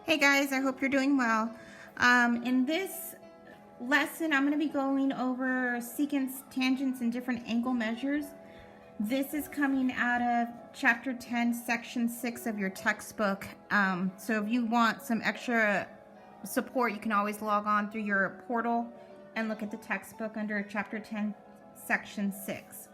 Hey guys, I hope you're doing well. In this lesson, I'm going to be going over secants, tangents, and different angle measures. This is coming out of Chapter 10, Section 6 of your textbook. So if you want some extra support, you can always log on through your portal and look at the textbook under Chapter 10, Section 6.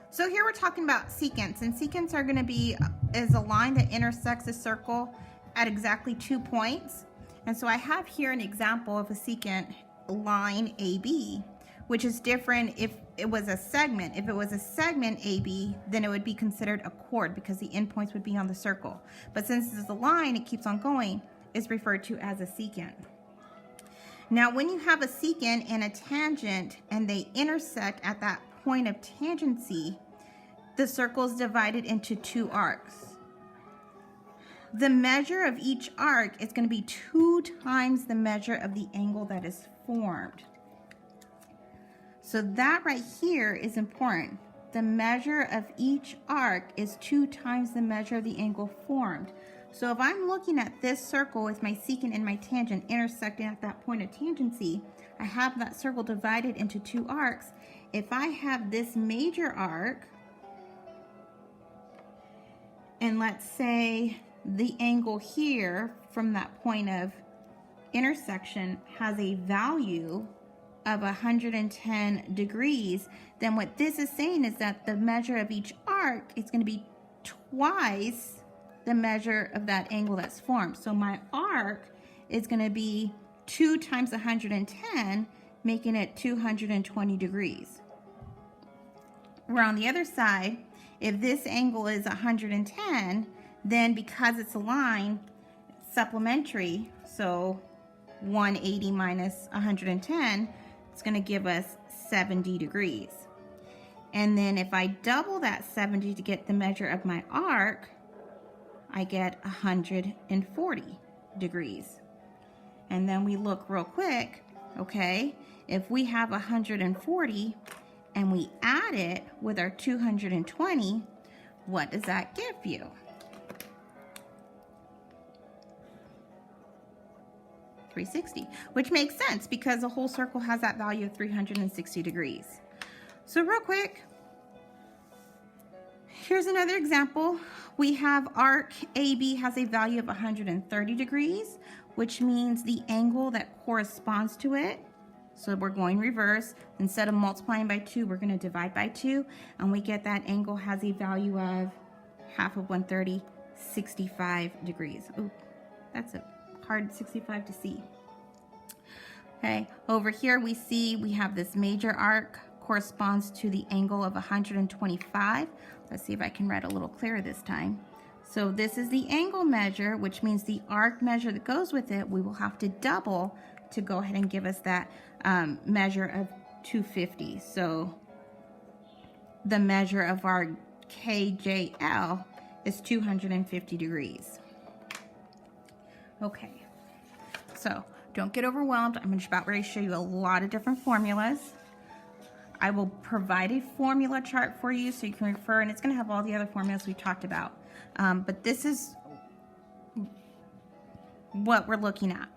So here we're talking about secants, and secants are going to be is a line that intersects a circle at exactly 2 points. And so I have here an example of a secant line AB, which is different if it was a segment. If it was a segment AB, then it would be considered a chord because the endpoints would be on the circle. But since this is a line, it keeps on going, it's referred to as a secant. Now, when you have a secant and a tangent and they intersect at that point of tangency, the circle is divided into 2 arcs. The measure of each arc is going to be 2 times the measure of the angle that is formed. So that right here is important. The measure of each arc is 2 times the measure of the angle formed. So if I'm looking at this circle with my secant and my tangent intersecting at that point of tangency, I have that circle divided into 2 arcs. If I have this major arc, and let's say the angle here from that point of intersection has a value of 110 degrees, then what this is saying is that the measure of each arc is going to be twice the measure of that angle that's formed. So my arc is going to be 2 times 110, making it 220 degrees. Where on the other side, if this angle is 110, then because it's a line, supplementary, so 180 minus 110, it's going to give us 70 degrees. And then if I double that 70 to get the measure of my arc, I get 140 degrees. And then we look real quick, okay, if we have 140 and we add it with our 220, what does that give you? Which makes sense because the whole circle has that value of 360 degrees. So real quick, here's another example. We have arc AB has a value of 130 degrees, which means the angle that corresponds to it. So we're going reverse. Instead of multiplying by 2, we're going to divide by 2, and we get that angle has a value of half of 130, 65 degrees. Oh, that's a hard 65 to see. Okay, over here we see we have this major arc corresponds to the angle of 125. Let's see if I can write a little clearer this time. So this is the angle measure, which means the arc measure that goes with it, we will have to double to go ahead and give us that measure of 250. So the measure of our KJL is 250 degrees. Okay, so don't get overwhelmed. I'm just about ready to show you a lot of different formulas. I will provide a formula chart for you so you can refer, and it's going to have all the other formulas we talked about. But this is what we're looking at.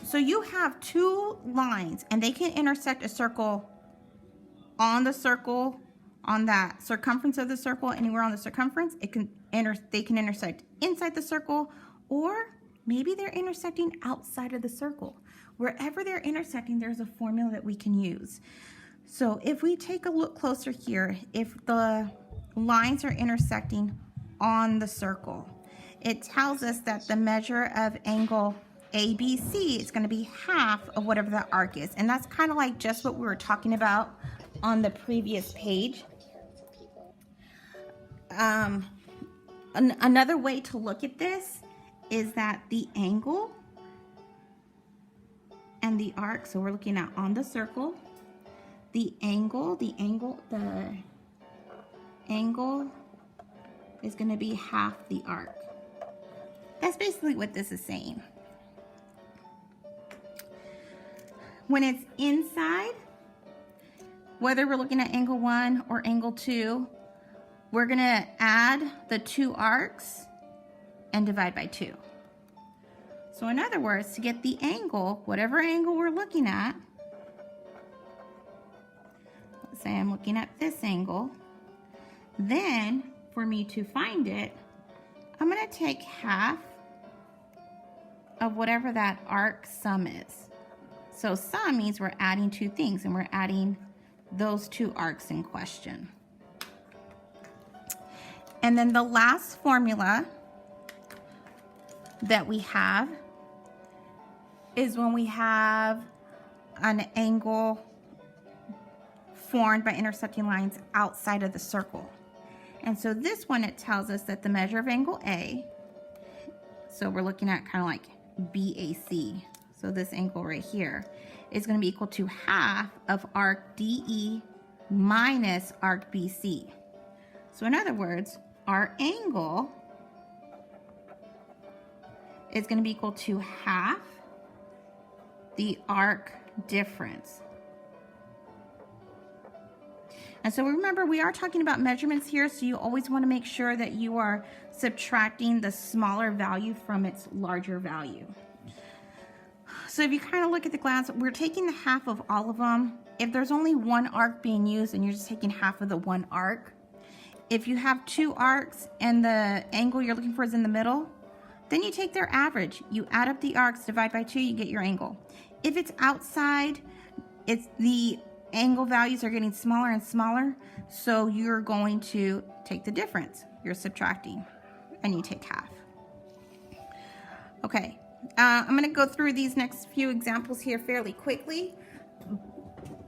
So you have 2 lines, and they can intersect a circle on the circle, on that circumference of the circle, anywhere on the circumference. They can intersect inside the circle, or maybe they're intersecting outside of the circle. Wherever they're intersecting, there's a formula that we can use. So if we take a look closer here, if the lines are intersecting on the circle, it tells us that the measure of angle ABC is going to be half of whatever the arc is. And that's kind of like just what we were talking about on the previous page. Another way to look at this is that the angle and the arc, so we're looking at on the circle, the angle is going to be half the arc. That's basically what this is saying. When it's inside, whether we're looking at angle 1 or angle 2, we're going to add the 2 arcs and divide by 2. So in other words, to get the angle, whatever angle we're looking at, let's say I'm looking at this angle, then for me to find it, I'm going to take half of whatever that arc sum is. So sum means we're adding two things, and we're adding those two arcs in question. And then the last formula that we have is when we have an angle formed by intersecting lines outside of the circle. And so this one, it tells us that the measure of angle A, so we're looking at kind of like BAC, so this angle right here, is going to be equal to half of arc DE minus arc BC. So in other words, our angle is going to be equal to half the arc difference. And so remember, we are talking about measurements here, so you always want to make sure that you are subtracting the smaller value from its larger value. So if you kind of look at the glass, we're taking the half of all of them. If there's only one arc being used, and you're just taking half of the one arc. If you have two arcs and the angle you're looking for is in the middle, then you take their average. You add up the arcs, divide by 2, you get your angle. If it's outside, it's the angle values are getting smaller and smaller, so you're going to take the difference. You're subtracting, and you take half. Okay, I'm going to go through these next few examples here fairly quickly,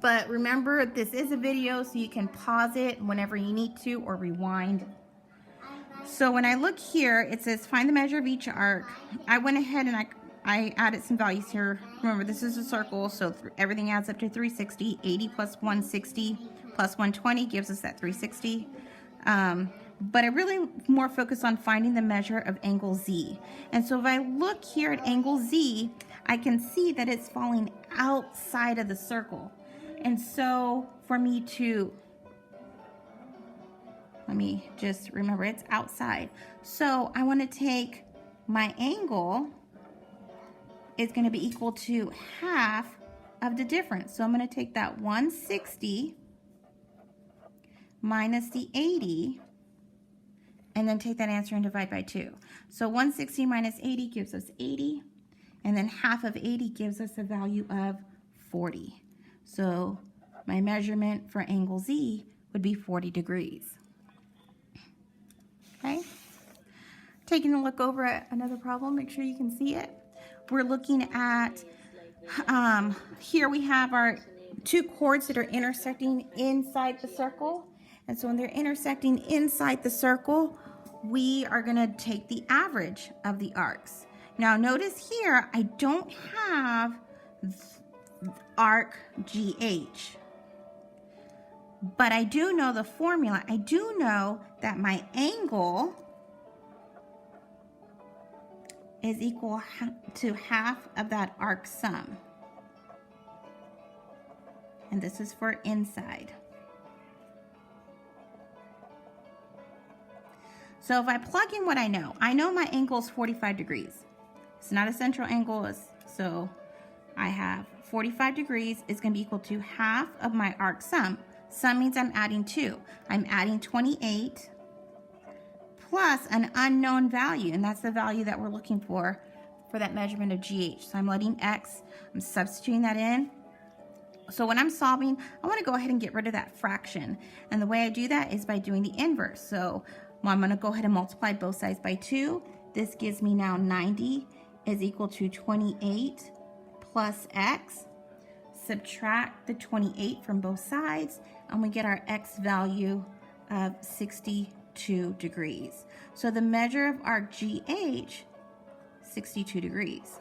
but remember, this is a video, so you can pause it whenever you need to or rewind. So when I look here, it says find the measure of each arc. I went ahead and I added some values here. Remember, this is a circle, so everything adds up to 360. 80 plus 160 plus 120 gives us that 360. But I really more focus on finding the measure of angle Z. And so if I look here at angle Z, I can see that it's falling outside of the circle. And so for me to, let me just remember, it's outside. So I want to take my angle is going to be equal to half of the difference. So I'm going to take that 160 minus the 80 and then take that answer and divide by 2. So 160 minus 80 gives us 80, and then half of 80 gives us a value of 40. So my measurement for angle Z would be 40 degrees. Okay? Taking a look over at another problem, make sure you can see it. We're looking at, here we have our two chords that are intersecting inside the circle. And so when they're intersecting inside the circle, we are going to take the average of the arcs. Now notice here, I don't have arc GH, but I do know the formula. I do know that my angle is equal to half of that arc sum. And this is for inside. So if I plug in what I know my angle is 45 degrees. It's not a central angle, so I have 45 degrees is going to be equal to half of my arc sum. Sum means I'm adding 2. I'm adding 28 plus an unknown value, and that's the value that we're looking for that measurement of GH. So I'm letting X, I'm substituting that in. So when I'm solving, I want to go ahead and get rid of that fraction. And the way I do that is by doing the inverse. So I'm going to go ahead and multiply both sides by 2. This gives me now 90 is equal to 28 plus X. Subtract the 28 from both sides, and we get our X value of 62 degrees. So the measure of arc GH, 62 degrees.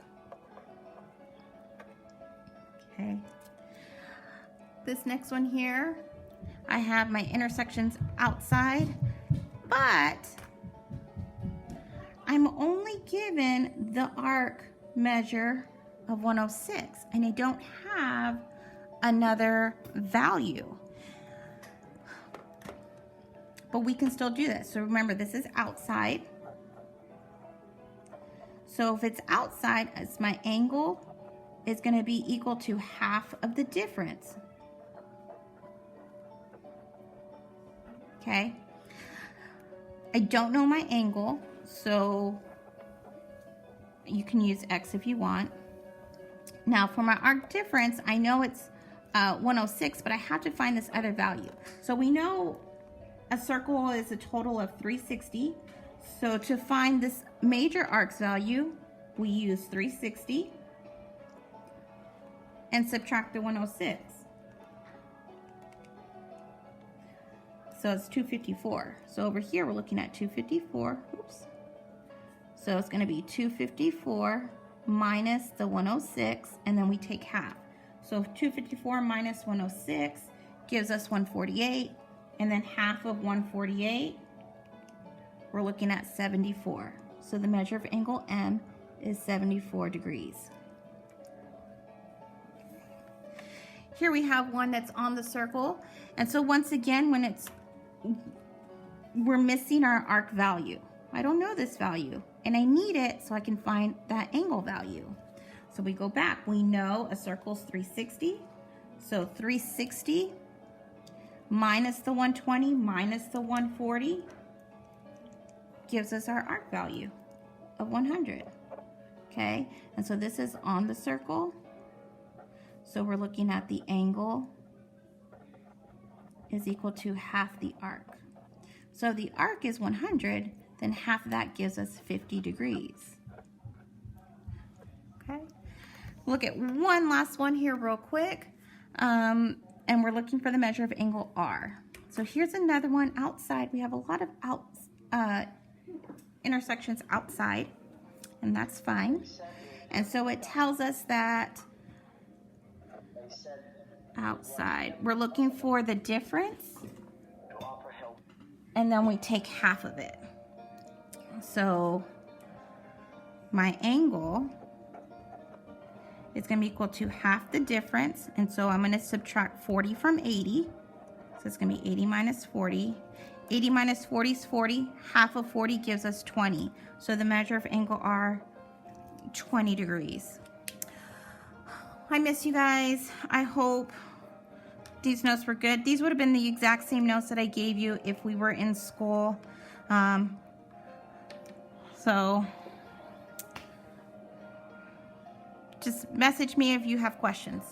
Okay. This next one here, I have my intersections outside, but I'm only given the arc measure of 106, and I don't have another value. But we can still do this. So remember, this is outside. So if it's outside, it's my angle is going to be equal to half of the difference. Okay. I don't know my angle, so you can use X if you want. Now for my arc difference, I know it's 106, but I have to find this other value. So we know a circle is a total of 360. So to find this major arc's value, we use 360 and subtract the 106. So it's 254. So over here we're looking at 254. Oops. So it's going to be 254 minus the 106, and then we take half. So 254 minus 106 gives us 148, and then half of 148, we're looking at 74. So the measure of angle M is 74 degrees. Here we have one that's on the circle, and so once again, when we're missing our arc value. I don't know this value, and I need it so I can find that angle value. So we go back. We know a circle's 360. So 360 minus the 120 minus the 140 gives us our arc value of 100. Okay, and so this is on the circle. So we're looking at the angle is equal to half the arc. So if the arc is 100, then half of that gives us 50 degrees. Okay, look at one last one here real quick. And we're looking for the measure of angle R. So here's another one outside. We have a lot of intersections outside, and that's fine. And so it tells us that outside, we're looking for the difference, and then we take half of it. So my angle is going to be equal to half the difference, and so I'm going to subtract 40 from 80. So it's going to be 80 minus 40. 80 minus 40 is 40. Half of 40 gives us 20. So the measure of angle R, 20 degrees. I miss you guys. I hope these notes were good. These would have been the exact same notes that I gave you if we were in school. So just message me if you have questions.